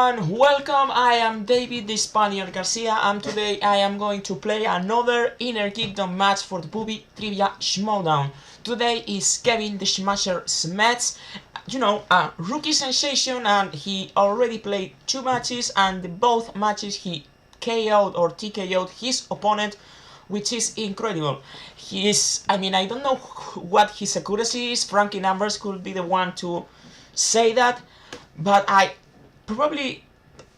everyone, welcome. I am David the Spaniard Garcia, and today I am going to play another Innergeekdom match for the Moviue Trivia Schmoedown. Today is Kevin the Smasher Smets, you know, a rookie sensation, and he already played 2 matches, and both matches he KO'd or TKO'd his opponent, which is incredible. I don't know what his accuracy is. Frankie Numbers could be the one to say that, but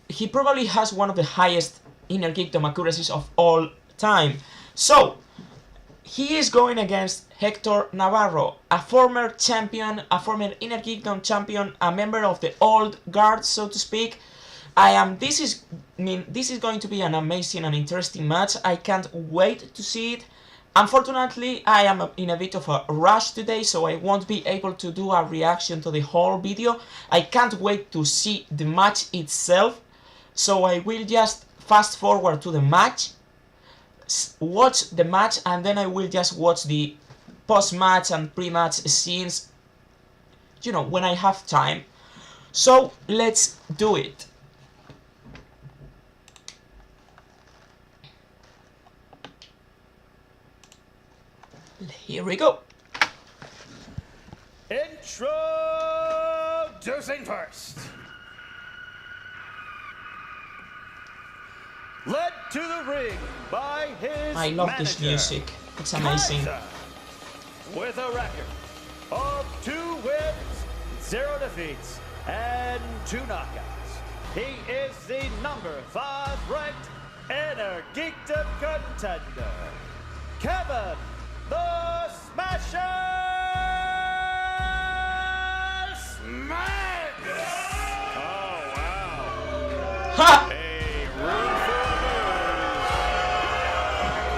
he probably has one of the highest Innergeekdom accuracies of all time. So he is going against Hector Navarro, a former champion, a former Innergeekdom champion, a member of the old guard, so to speak. This is going to be an amazing and interesting match. I can't wait to see it. Unfortunately, I am in a bit of a rush today, so I won't be able to do a reaction to the whole video. I can't wait to see the match itself, so I will just fast forward to the match, watch the match, and then I will just watch the post-match and pre-match scenes, you know, when I have time. So let's do it. Here we go. Introducing first. Led to the ring by his I love this music. It's amazing. Kaiser, with a record of 2 wins, 0 defeats, and 2 knockouts. He is the number 5 ranked Innergeekdom contender, Kevin the Smasher Smets! Oh, wow. Ha! A room full of news.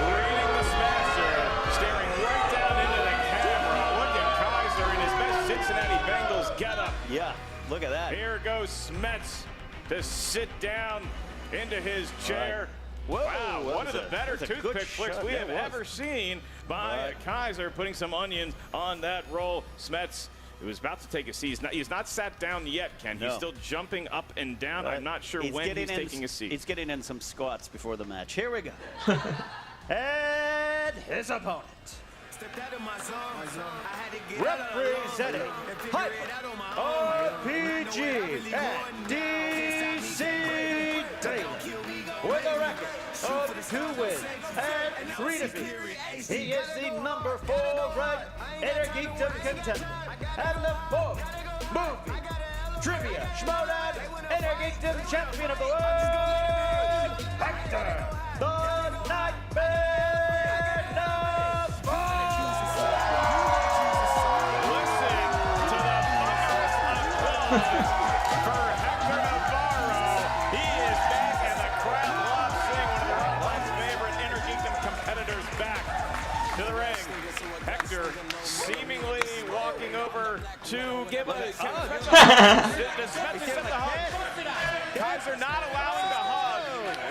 Greeting the Smasher, staring right down into the camera. Look at Kaiser in his best Cincinnati Bengals getup. Yeah, look at that. Here goes Smets to sit down into his chair. Whoa, wow, one of the better toothpick flicks we have ever seen by Kaiser, putting some onions on that roll. Smets, who is about to take a seat. He's not sat down yet, Ken. He's still jumping up and down. I'm not sure when he's taking a seat. He's getting in some squats before the match. Here we go. And his opponent, representing RPG and DC Daily, with a record of 2 wins and 3 defeats. He is the number 4 ranked Innergeekdom contender and the 4th Moviue Trivia Schmoedown Innergeekdom champion of the world, Hector the Nightmare Navarro. Listen to the thunderous applause for Hector Navarro. He is back, and the crowd loves seeing one of their all-time favorite Innergeekdom competitors back to the ring. Hector seemingly walking over to give a Kaiser not allowing the hug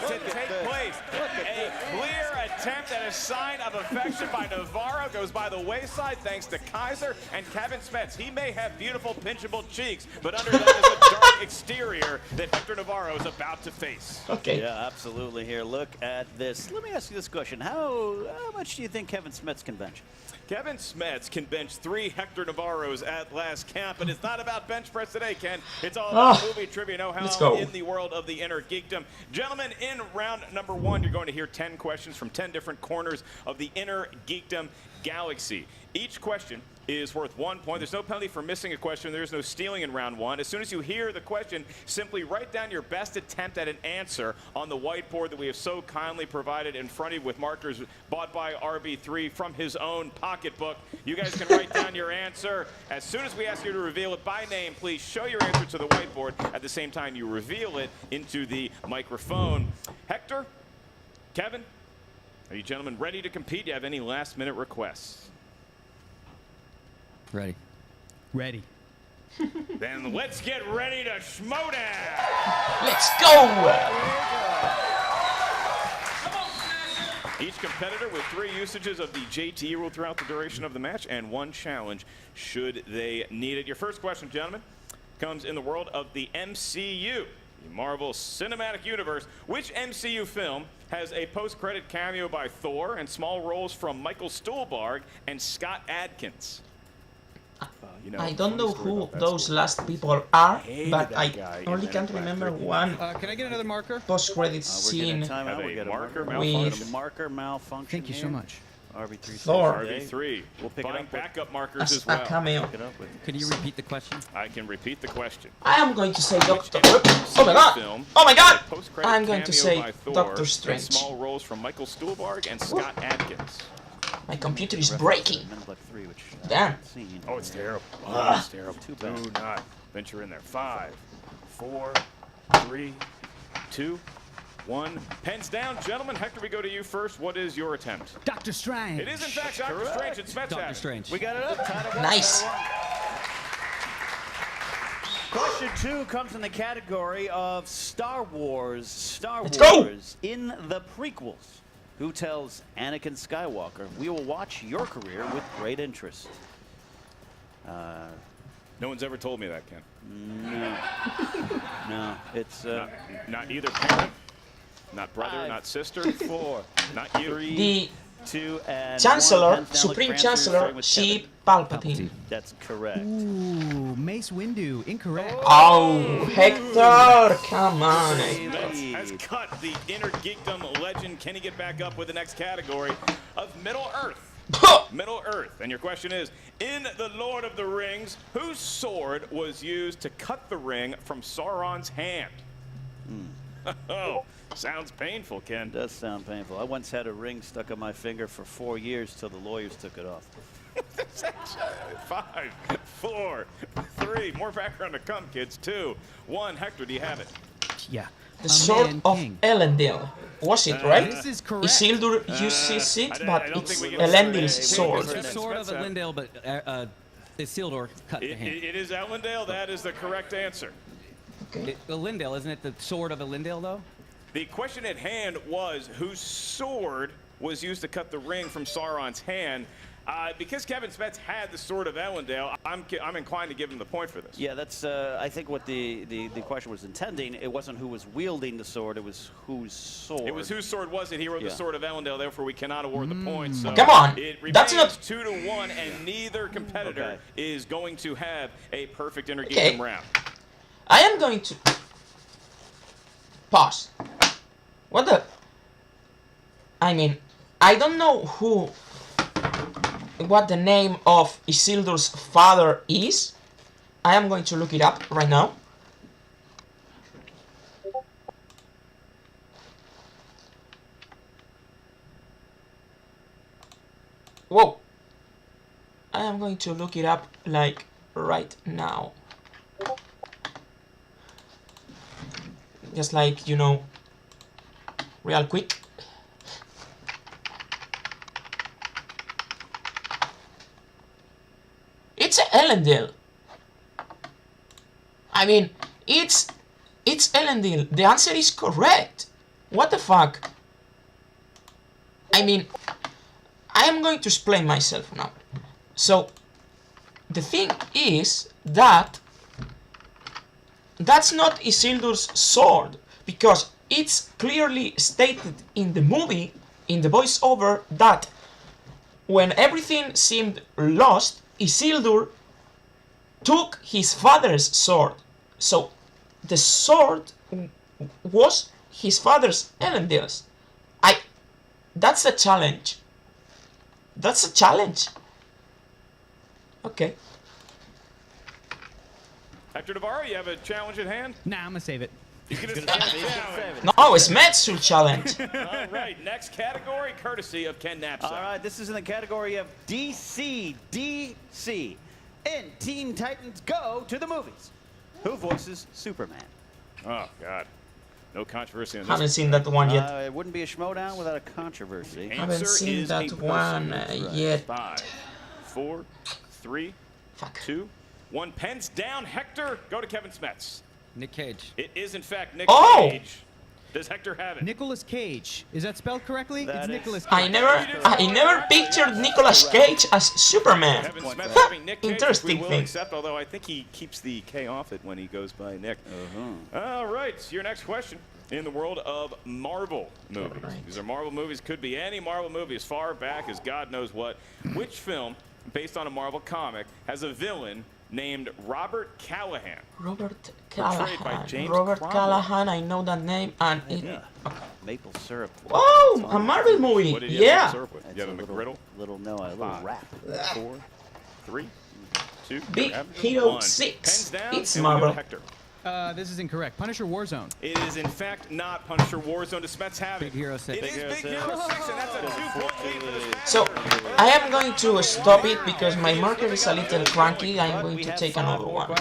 to take place. A clear attempt at a sign of affection by Navarro goes by the wayside thanks to Kaiser and Kevin Smets. He may have beautiful pinchable cheeks, but under them is a dark exterior that Hector Navarro is about to face. Okay. Yeah, absolutely. Here, look at this. Let me ask you this question. How much do you think Kevin Smets can bench? Kevin Smets can bench 3 Hector Navarros at last count, but it's not about bench press today, Ken. It's all about movie trivia know-how in the world of the Innergeekdom. Gentlemen, in round number 1, you're going to hear 10 questions from 10 different corners of the Innergeekdom galaxy. Each question is worth 1 point. There's no penalty for missing a question. There's no stealing in round 1. As soon as you hear the question, simply write down your best attempt at an answer on the whiteboard that we have so kindly provided in front of you with markers bought by RB3 from his own pocketbook. You guys can write down your answer. As soon as we ask you to reveal it by name, please show your answer to the whiteboard. At the same time, you reveal it into the microphone. Hector, Kevin, are you gentlemen ready to compete? Do you have any last-minute requests? Ready. Ready. Then let's get ready to Schmoedown! Let's go! Each competitor with 3 usages of the JTE rule throughout the duration of the match and 1 challenge should they need it. Your first question, gentlemen, comes in the world of the MCU. the Marvel Cinematic Universe. Which MCU film has a post-credit cameo by Thor and small roles from Michael Stuhlbarg and Scott Adkins? You know, I don't know who those last people are, but I only can remember one Can I get another marker? post-credit scene Marker malfunction. Thank you so much. RB3. Thor. RB3. We'll pick it Buying up with- backup markers as as a well. cameo. Can you repeat the question? I can repeat the question. I am going to say Doctor... Oh my god! Oh my god! I'm going to say Doctor Strange. Small roles from Michael Stuhlbarg and Scott Adkins. My computer is breaking. Damn. Oh, it's terrible. Oh, it's terrible. Do not venture in there. 5, 4, 3, 2, 1. Pens down, gentlemen. Hector, we go to you first. What is your attempt? Doctor Strange. It is, in fact, Doctor Strange. It's Smets. Doctor Strange. We got it up. Tied it up. Nice. Question 2 comes in the category of Star Wars. Star Let's go. Wars in the prequels. Who tells Anakin Skywalker, "We will watch your career with great interest"? No one's ever told me that, Ken. No, it's Not either parent, not brother, 5, not sister, 4, not you. 3, The 2, and Chancellor, 1. Supreme Transfer Chancellor, starting with Sheep Kevin. Palpatine. That's correct. Ooh, Mace Windu. Incorrect. Oh, Hector! Come on, Hector. Smets has cut the Innergeekdom legend. Can he get back up with the next category of Middle Earth? Middle Earth. And your question is, in The Lord of the Rings, whose sword was used to cut the ring from Sauron's hand? Oh, sounds painful, Ken. Does sound painful. I once had a ring stuck on my finger for 4 years till the lawyers took it off. 5, 4, 3. More background to come, kids. 2, 1. Hector, do you have it? Yeah. The Sword of Elendil. Was it, right? This is correct. Isildur uses it, but I don't it's think we can Elendil's say- sword. It's the sword of Elendil, but Isildur cut the hand. It is Elendil. That is the correct answer. Elendil, isn't it the sword of Elendil, though? The question at hand was, whose sword was used to cut the ring from Sauron's hand? Because Kevin Smets had the sword of Elendil, I'm inclined to give him the point for this. Yeah, that's I think what the question was intending. It wasn't who was wielding the sword, it was whose sword. It was whose sword was it? He wrote the sword of Elendil, therefore we cannot award the points. So Come on, it that's remains not 2-1, and neither competitor is going to have a perfect Innergeekdom Okay. round. I am going to pause. What the? I mean, I don't know what the name of Isildur's father is. I am going to look it up right now. Whoa. I am going to look it up like right now. Just like, you know, real quick. It's Elendil. I mean, it's Elendil. The answer is correct. What the fuck? I mean, I am going to explain myself now. So, the thing is that that's not Isildur's sword, because it's clearly stated in the movie, in the voiceover, that when everything seemed lost, Isildur took his father's sword. So the sword was his father's, Elendil's. That's a challenge. That's a challenge. Okay. Hector Navarro, you have a challenge at hand? Nah, I'm gonna save it. You can just challenge. No, Smets should challenge. All right, next category, courtesy of Ken Knapsack. All right, this is in the category of DC. In Teen Titans Go to the Movies. Who voices Superman? Oh, God. No controversy on this. Haven't seen that one yet. It wouldn't be a Schmoedown without a controversy. Haven't Answer seen is that a one person. yet. 5, 4, 3, Fuck. 2, 1. Pens down. Hector, go to Kevin Smets. Nick Cage. It is, in fact, Nick Oh! Cage. Does Hector have it? Nicolas Cage. Is that spelled correctly? That it's is- Nicolas Cage. I never pictured Nicolas Cage as Superman. Kevin Smets having Nick Cage, Interesting we will thing. accept, although I think he keeps the K off it when he goes by Nick. All right, your next question. In the world of Marvel movies. Right. These are Marvel movies, could be any Marvel movie as far back as God knows what. Which film, based on a Marvel comic, has a villain named Robert Callahan? Robert Portrayed by Callahan. James Robert Cromwell. Callahan, I know that name, and it. Yeah. Maple syrup. Whoa, a Marvel movie. What did you have Yeah. to serve with? It's You have a McGriddle? little wrap. 4, 3, 2, Big grab Hero 1. 6. Pens down, It's and we go to Marvel. Hector. This is incorrect. Punisher Warzone. It is in fact not Punisher Warzone. Does Smets have it? Big Hero 6. It is Hero Big 6. Hero 6, and that's a 2-point lead for the Smets. So, I am going to stop it because my marker is a little cranky. I'm going to take another one.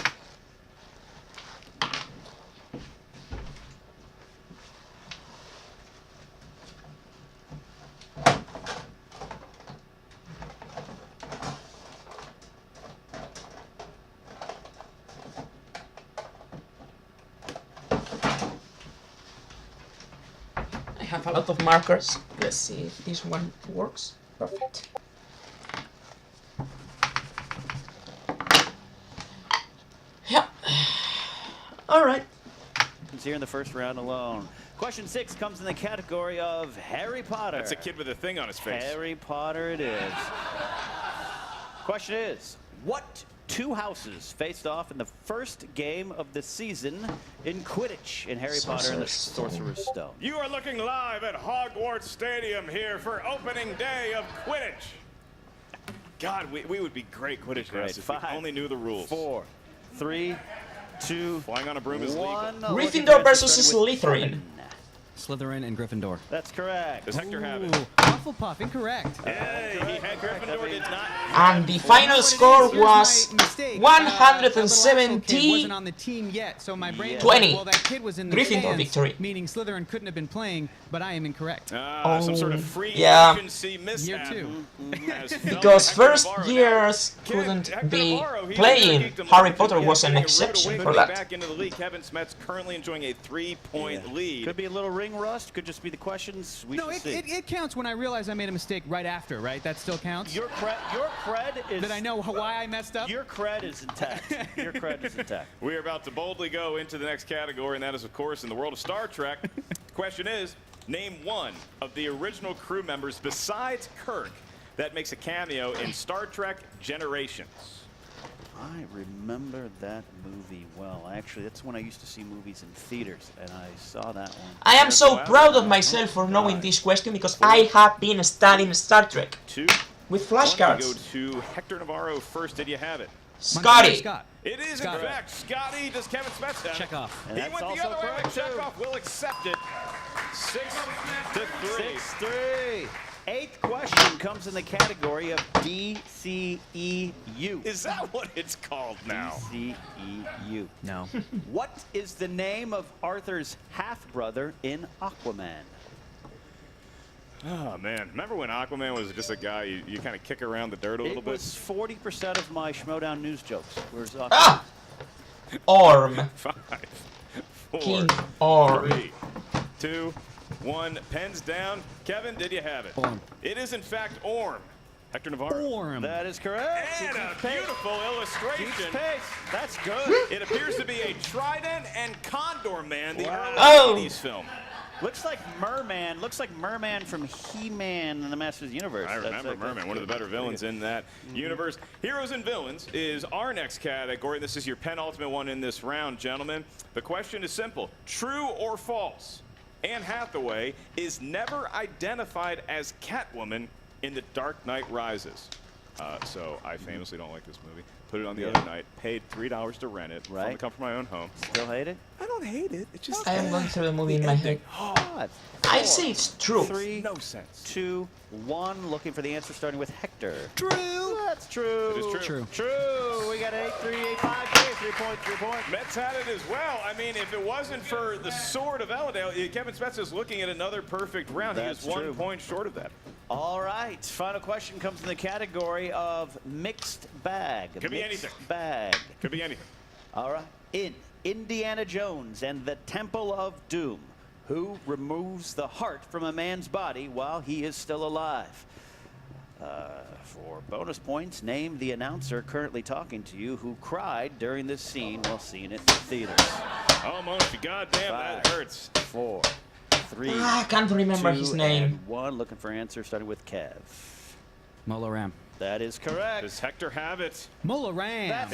I have a lot of markers. Let's see if this one works. Perfect. Yeah. All right. It's here in the first round alone. Question 6 comes in the category of Harry Potter. That's a kid with a thing on his face. Harry Potter it is. Question is, what two houses faced off in the first game of the season in Quidditch in Harry Potter and the Sorcerer's Stone? You are looking live at Hogwarts Stadium here for opening day of Quidditch. God, we would be great Quidditch guys if we 5, only knew the rules. 4, 3, 2, Flying on a broom is legal. 1. Gryffindor versus Slytherin. Slytherin and Gryffindor. That's correct. Does Hector have Ooh, it? Hufflepuff, incorrect. Hey, he had Gryffindor, did not. And the final score Here's was my mistake. 170 that little asshole kid wasn't on the team yet, so my brain was 20. like, well, that kid was in the Gryffindor stands, victory. meaning Slytherin couldn't have been playing, but I am incorrect. Some sort of free yeah. agency mishap. Year 2. As Because Hector first Navarro years now. couldn't Hector be Navarro, he's playing. Innergeekdom Harry legend. Potter He was is an getting a exception road for away that. back into the league. Kevin Smets currently enjoying a 3-point lead. Could be a little ring rust. Could just be the questions. We No, should see. it counts when I realize I made a mistake right after, right? That still counts? Your cred is. That I know why I messed up? Your cred is intact. Your cred is intact. We are about to boldly go into the next category, and that is, of course, in the world of Star Trek. Question is, name one of the original crew members besides Kirk that makes a cameo in Star Trek Generations. I remember that movie well. Actually, that's when I used to see movies in theaters, and I saw that one. I am so proud of myself for knowing this question because I have been studying Star Trek 2, with 1. We flashcards. go to Hector Navarro first. Did you have it? Scotty. Scott. It is, Scott. in fact, Scotty. Does Kevin Smets have it? Check off. And He that's went the also other way. correct, too. Checkoff will accept it. 6-3. 6-3. Eighth question comes in the category of DCEU. Is that what it's called now? DCEU. No. What is the name of Arthur's half-brother in Aquaman? Oh, man. Remember when Aquaman was just a guy you kind of kick around the dirt a little It bit? was 40% of my Schmoedown news jokes. Where's Aquaman? Ah! Orm. 5, 4, King Orm. 3, 2, 1. Pens down. Kevin, did you have it? Orm. It is, in fact, Orm. Hector Navarro. Orm. That is correct. And He a keeps pace. beautiful Keeps illustration. pace. That's good. It appears to be a Trident and Condor Man, the early Oh. 80s film. Looks like Merman. Looks like Merman from He-Man and the Masters of the Universe. I remember Merman, one of the better villains in that universe. Heroes and Villains is our next category. This is your penultimate one in this round, gentlemen. The question is simple. True or false? Anne Hathaway is never identified as Catwoman in The Dark Knight Rises. So I famously don't like this movie. Put it on the other night. Paid $3 to rent it from the comfort of my own home. Still hate it? I don't hate it. It's just I am going through the movie in my head. God. I say it's true. 3, no sense. 2, 1. Looking for the answer starting with Hector. True. That's true. It is true. True. We got 8-3, 8-5, 3 point. Mets had it as well. I mean, if it wasn't for the Sword of Elendil, Kevin Smets is looking at another perfect round. That's he is 1 true. point short of that. All right. Final question comes in the category of mixed bag. Could be Mixed anything. Bag. Could be anything. All right. In Indiana Jones and the Temple of Doom, Who removes the heart from a man's body while he is still alive? For bonus points, name the announcer currently talking to you who cried during this scene while seeing it in theaters. Almost. Goddamn, that hurts. 4, 3. I can't remember 2, his name. and 1. Looking for answers starting with Kev. Molo Ram. That is correct. Does Hector have it? Mola Ram. That's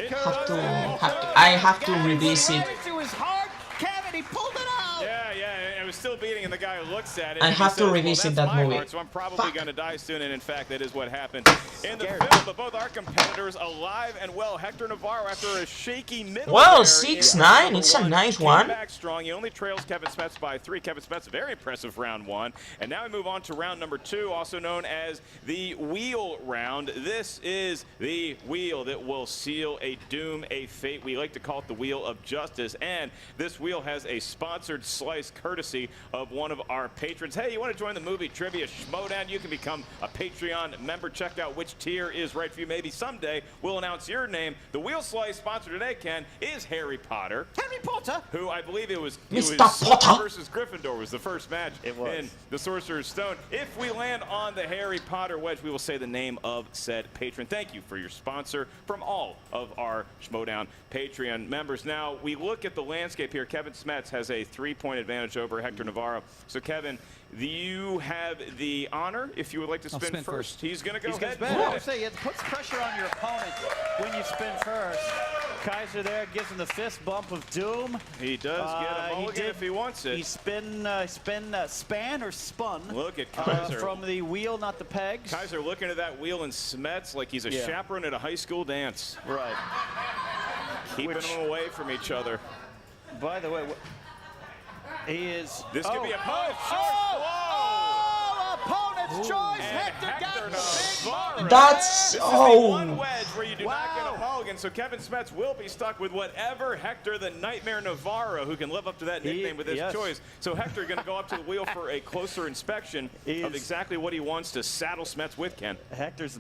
I have to revisit. To his heart, Kevin, he pulled it out. Yeah, it was still beating, and the guy who looks at it. I and he have to says, well, revisit that's that my movie. heart, so I'm probably Fuck. going to die soon, and in fact, that is what happened in the film. But both our competitors alive and well. Hector Navarro, after a shaky middle. Well, there, 6-9, it's a nice came one. Back strong. He only trails Kevin Smets by 3. Kevin Smets, very impressive round 1. And now we move on to round number 2, also known as the wheel round. This is the wheel that will seal a doom, a fate. We like to call it the wheel of justice. And this wheel has a sponsored slice courtesy of one of our patrons. Hey, you want to join the Movie Trivia Schmoedown? You can become a Patreon member. Check out which tier is right for you. Maybe someday we'll announce your name. The wheel slice sponsor today, Ken, is Harry Potter. Harry Potter. Who I believe it was Mr. Slytherin Potter versus Gryffindor was the first match It was. in the Sorcerer's Stone. If we land on the Harry Potter wedge, we will say the name of said patron. Thank you for your sponsor from all of our Schmoedown Patreon members. Now, we look at the landscape here. Kevin Smets has a 3-point advantage over Hector Navarro. So, Kevin, you have the honor, if you would like to spin spin first. first. He's going to go He's ahead. going to say it puts pressure on your opponent when you spin first. Kaiser there gives him the fist bump of doom. He does get a mulligan if he wants it. He span or spun. Look at Kaiser. From the wheel, not the pegs. Kaiser looking at that wheel in Smets like he's a chaperone at a high school dance. Right. Keeping them away from each other. By the way, he is. This could be a punch. Opponent's choice. And Hector Navarro. That's This is the one oh. wedge where you do not get a mulligan, so Kevin Smets will be stuck with whatever Hector the Nightmare Navarro, who can live up to that nickname with his choice. So Hector going to go up to the wheel for a closer inspection of exactly what he wants to saddle Smets with, Ken. Hector's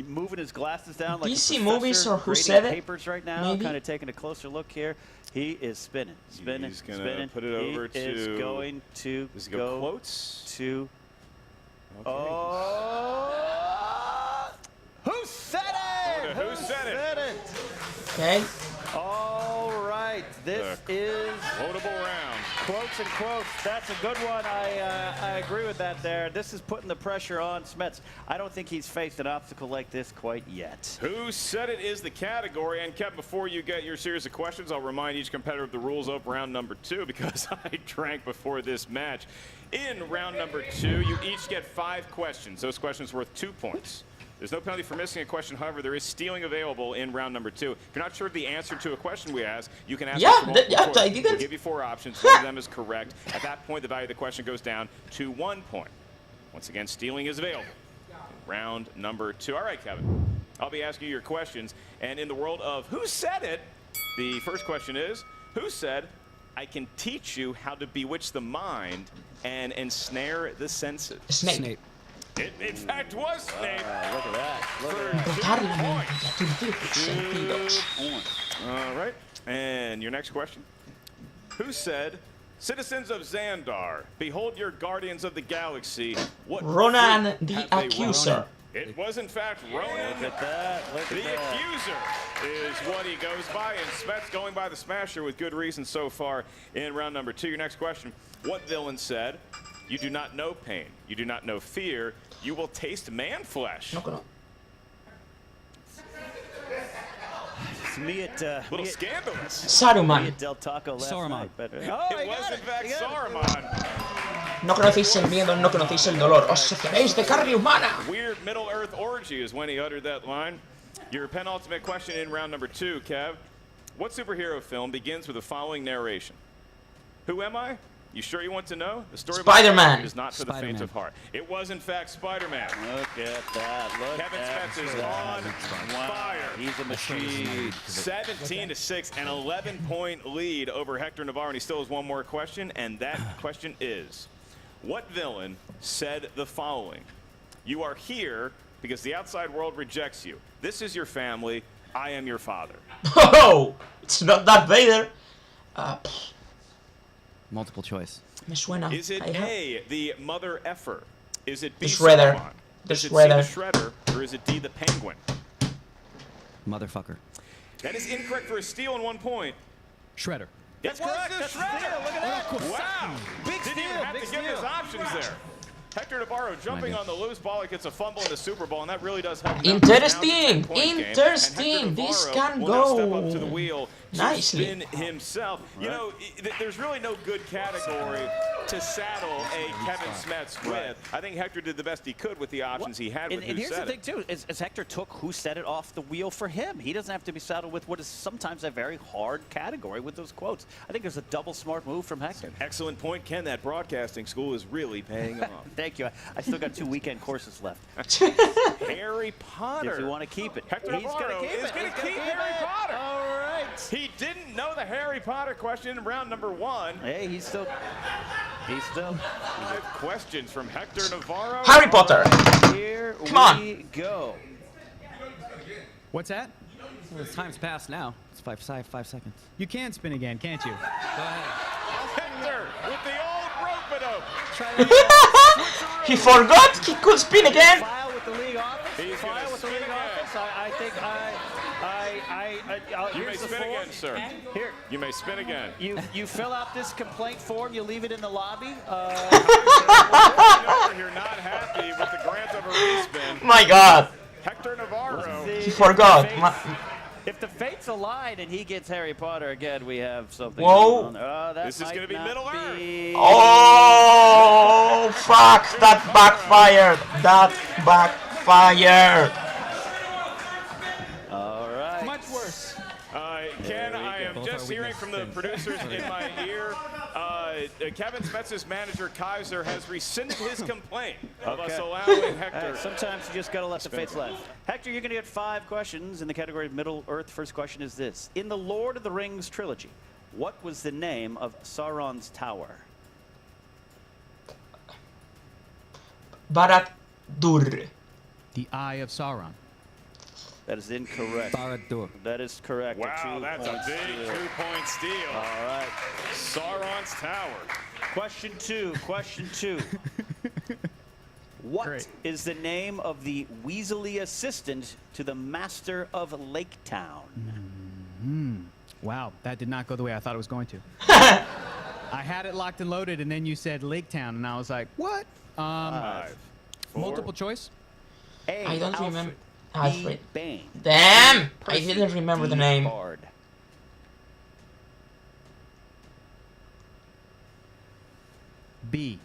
moving his glasses down like DC a movies professor, or Who grading Said It? papers right now, Maybe? kind of taking a closer look here. He is spinning. He's gonna spinning. put it over he is to- going to Does he go quotes? to. Okay. Oh! Who said it? Who said it? Okay. All right, this is Quotable round. quotes and quotes. That's a good one. I agree with that there. This is putting the pressure on Smets. I don't think he's faced an obstacle like this quite yet. Who said it is the category. And Kevin, before you get your series of questions, I'll remind each competitor of the rules of round number 2 because I drank before this match. In round number 2, you each get 5 questions. Those questions worth 2 points. There's no penalty for missing a question. However, there is stealing available in round number 2. If you're not sure of the answer to a question we ask, you can ask Yeah, us for multiple yeah, choice. I didn't- We'll give you 4 options. One of them is correct. At that point, the value of the question goes down to 1 point. Once again, stealing is available. Round number 2. All right, Kevin. I'll be asking you your questions. And in the world of who said it, the first question is, who said, I can teach you how to bewitch the mind and ensnare the senses? Snape. It, in fact, was Snape. Look at that. Look at For that. 2 points. 2 points. All right. And your next question. Who said, citizens of Xandar, behold your guardians of the galaxy. What Ronan fruit the have they Accuser. won?" It was, in fact, Ronan. Look at that. Look at The that. Accuser is what he goes by, and Smets going by the Smasher with good reason so far in round number 2. Your next question. What villain said, you do not know pain, you do not know fear, you will taste man flesh? No. It's me at Little scandalous. me Saruman. at Del Taco last Saruman. night. But, It was, in fact, Saruman. No conocéis el miedo, no conocéis el dolor. Os saciaréis de carne humana. Weird Middle-earth orgy is when he uttered that line. Your penultimate question in round number 2, Kev. What superhero film begins with the following narration? Who am I? You sure you want to know? The story Spider-Man. of my is not for the faint of heart. It was, in fact, Spider-Man. Look at that. Look Kevin at Smets is that. on Wow. fire. He's a machine. 17-6, an 11-point lead over Hector Navarro, and he still has one more question, and that question is, what villain said the following? You are here because the outside world rejects you. This is your family. I am your father. Oh, it's not Darth Vader. Multiple choice. Me suena. Is it A, the mother effer? Is it B, The Shredder. Saruman? The Is it C, Shredder. the Shredder? Or is it D, the Penguin? Motherfucker. That is incorrect for a steal and 1 point. Shredder. That's was correct. the That's Shredder. Shredder. Look at that. Wow. Big Didn't even steal, have big to give steal. his options there. Hector Navarro jumping on the loose ball. It gets a fumble in the Super Bowl, and that really does help. Interesting. Now it's a 10-point game. Interesting. And Hector This Navarro can will now step go up to the wheel to nicely. spin himself. You know, there's really no good category to saddle a Kevin Smets with. I think Hector did the best he could with the options he had with And who here's the said thing, it. too, is Hector took who set it off the wheel for him. He doesn't have to be saddled with what is sometimes a very hard category with those quotes. I think there's a double smart move from Hector. Excellent point, Ken. That broadcasting school is really paying off. Thank you. I still got 2 weekend courses left. Harry Potter. If you want to keep it. Hector He's Navarro gonna keep is it. going He's to gonna keep keep Harry it. Potter. All right. He didn't know the Harry Potter question in round number 1. Hey, he's still. 5 questions from Hector Navarro. Harry Potter. Here Come we go. What's that? Well, the time's passed now. It's 5 seconds. You can spin again, can't you? Go ahead. Hector with the old rope He forgot he could spin again. File with the league office. He's File gonna with the spin league again. office. I think You may here's the spin form. again, sir. Here. You may spin again. You fill out this complaint form. You leave it in the lobby. Over here, not happy with the grant of a respin. My God. Hector Navarro. He forgot. If the fates align and he gets Harry Potter again, we have something. Whoa. going on there. Oh, that This is might gonna be not Middle be- Oh, fuck. That backfired. That backfired. All right. Much worse. Ken, I am Both just are hearing from the producers in my ear. Kevin Smets' manager, Kaiser, has rescinded his complaint of us allowing Hector. Sometimes you just got to let the fates lie. Hector, you're going to get 5 questions in the category of Middle Earth. First question is this. In the Lord of the Rings trilogy, what was the name of Sauron's tower? Barad-dûr. The Eye of Sauron. That is incorrect. Barad-dûr. That is correct. Wow, that's a big 2-point steal. All right. Sauron's tower. Question 2. Question 2. What Great. is the name of the Weasley assistant to the Master of Lake Town? Wow, that did not go the way I thought it was going to. I had it locked and loaded, and then you said Lake Town, and I was like, what? 5, 4. Multiple choice? A. I don't Alfred. remember. B. Alfred. Bane. Damn! I Percy. didn't remember the D. name. Bard. B.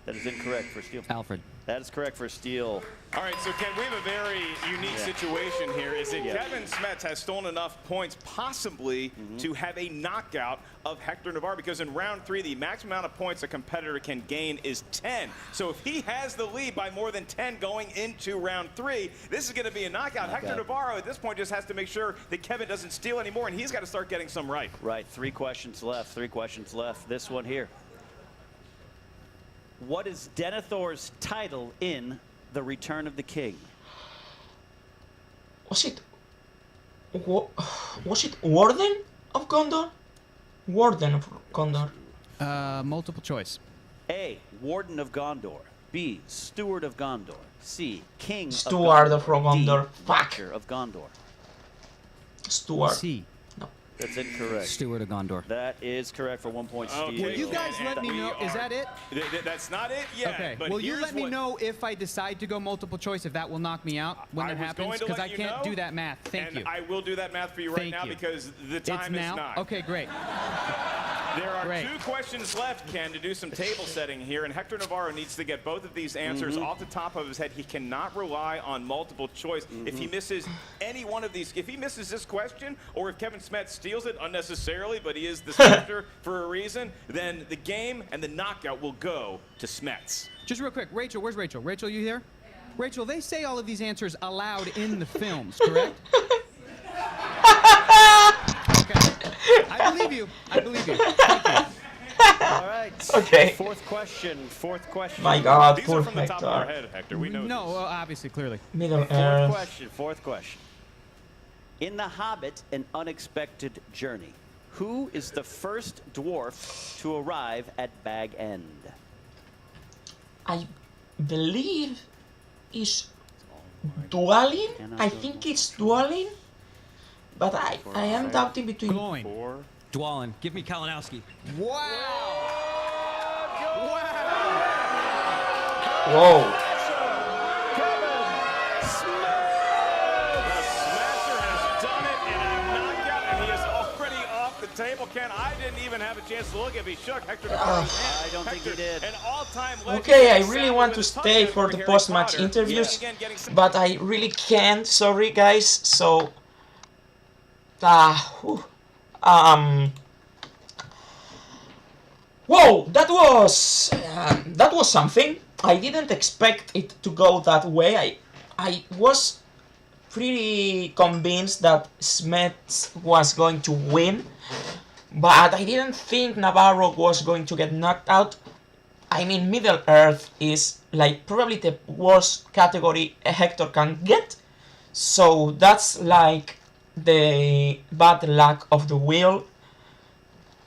That is incorrect for steal. Alfred. That is correct for steal. All right, so Ken, we have a very unique situation here. Is that Yeah. Kevin Smets has stolen enough points possibly to have a knockout of Hector Navarro, because in round 3, the maximum amount of points a competitor can gain is 10. So if he has the lead by more than 10 going into round 3, this is going to be a knockout. Hector Navarro at this point just has to make sure that Kevin doesn't steal anymore, and he's got to start getting some right. Right, 3 questions left. 3 questions left. This one here. What is Denethor's title in The Return of the King? Was it Warden of Gondor? Warden of Gondor. Multiple choice. A. Warden of Gondor. B. Steward of Gondor. C. King Steward of of Gondor. D. Fuck. Watcher of Gondor. Stuart. C. That's incorrect. Steward of Gondor. That is correct for 1 point. Okay. Steal. Will you guys let me know? Is that it? That's not it yet. Okay. But Will you here's let me what- know if I decide to go multiple choice, if that will knock me out when I that was happens? going to Because let I you can't know, do that math. Thank and you. I will do that math for you right Thank now you. because the It's time is now? not. Okay, great. There are Great. 2 questions left, Ken, to do some table setting here, and Hector Navarro needs to get both of these answers off the top of his head. He cannot rely on multiple choice. If he misses any one of these, if he misses this question, or if Kevin Smets steals it unnecessarily, but he is the specter for a reason, then the game and the knockout will go to Smets. Just real quick, Rachel, where's Rachel? Rachel, you here? Rachel, they say all of these answers aloud in the films, correct? Okay. I believe you. I believe you. Thank you. All right. Okay. Fourth question. Fourth question. My God, These poor are from the top of our Hector. head, Hector. We know No, these. well, obviously, clearly. Middle Fourth Earth. question. Fourth question. In The Hobbit, An Unexpected Journey, Who is the first dwarf to arrive at Bag End? I believe it's Dualin. I think it's Dualin. But I am doubting between... Gloin. Dwalin. Give me Kalinowski. Wow! Whoa. Table, Ken. I didn't even have a chance to look if he shook Hector Navarro. I don't think he did. An all-time legend. Okay, I really want to stay for the post-match interviews, but I really can't. Sorry, guys. So, whoa, that was something. I didn't expect it to go that way. I was pretty convinced that Smets was going to win, but I didn't think Navarro was going to get knocked out. I mean, Middle Earth is like probably the worst category a Hector can get, so that's like the bad luck of the wheel.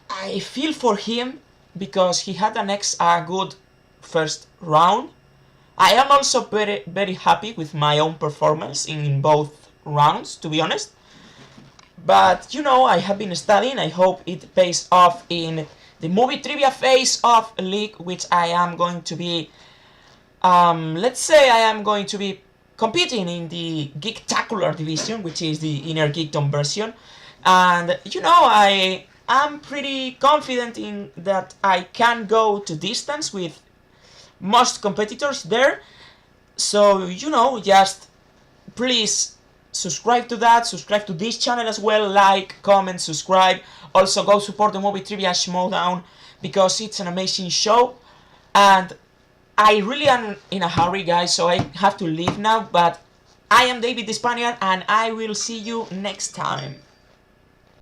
I feel for him because he had a good first round. I am also very happy with my own performance in both rounds, to be honest. But, you know, I have been studying. I hope it pays off in the movie trivia phase of League, which I am going to be... let's say I am going to be competing in the Geektacular division, which is the Innergeekdom version. And, you know, I am pretty confident in that I can go to distance with most competitors there. So, you know, just please subscribe to that, subscribe to this channel as well, like, comment, subscribe. Also go support the Moviue Trivia Schmoedown because it's an amazing show. And I really am in a hurry, guys, so I have to leave now, but I am David the Spaniard and I will see you next time.